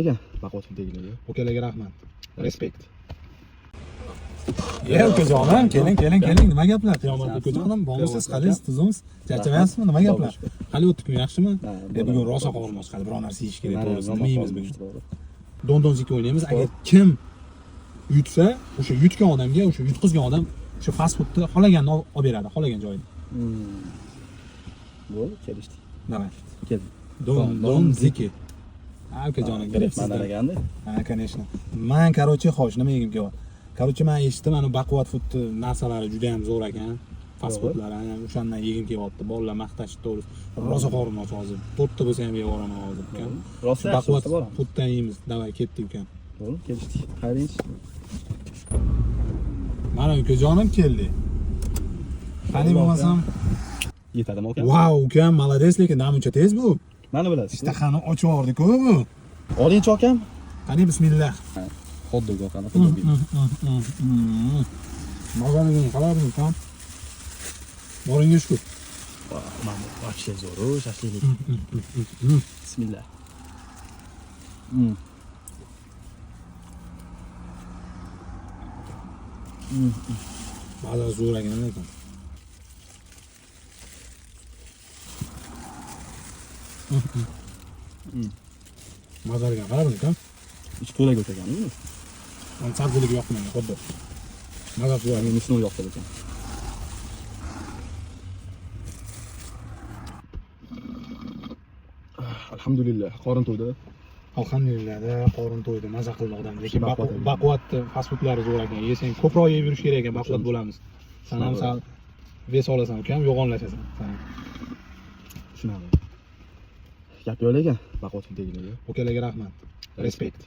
Ekan, baquvvat filmdagilarga. Ukalarga rahmat. Respekt. Ukajonim, keling. Nima gaplar? Qiyomat ukajonim, bormisiz, qalaysiz, tuzimiz? Charchamaysizmi? Nima gaplar? Hali o'tdikmi, yaxshimi? Bugun rosa qorin ochqadi, biror narsa yeyish kerak, to'g'risi. Nima yeymiz bugun? Don-donzikka o'ynaymiz. Agar kim yutsa, o'sha yutgan odamga, o'sha yutqizgan odam o'sha fast foodni xolaganini olib beradi, xolagan joyini. Bo'ldi, kelishdik. Давай. Kel. Don-donziki. Ukajonim, Mandan ekanda. Конечно. Men, короче, xo'sh, nima yegim kelyapti? Короче, men eshitdim, ana baquvvat food narsalari juda ham zo'r ekan. Fast foodlar, ana o'shandan yegim kelyapti. Bolalar maqtashdi, to'g'risi. Rosa qorin och hozir. 4 ta bo'lsa ham yeb olaman hozir, uka. Rosa baquvvat fooddan yeymiz. Davay, ketdik, uka. Bo'ldi, kelishdik. Qarayingiz. Mana ukajonim keldi. Qani bo'lmasam, Yetadimi aka? Vau, ukam, молодец, lekin namuncha tez bu. Mana bilasiz. Ishtahani ochib yubordi-ku bu. Oling-chi akam. Qani bismillah. Xuddi qanaqa. Mazaligan qalardim, ukam. Boringga shukur. Mana вообще zo'r, shashlik. Bismillah. Mazali zo'r ekan lekin. Mazaliga qarabdi, ukam. Ich to'laga o'taganmi? Men sabziligi yoqmaydi, xuddi. Mazali zo'r. Meni shuni yoqdi ekan. Alhamdulillah, qorin to'ydi. Alhamdulillah, qorin to'ydi, maza qildi odam. Lekin baquvvat fast foodlari zo'r ekan. Yesang ko'proq yeb yurish kerak ekan, baquvvat bo'lamiz. Sen ham sal ves olasan, ukam, yo'g'onlashasan. Shunaqa. Gap yo'q ekan, baquvvat filmdagilarga. Ukalarga rahmat. Respekt.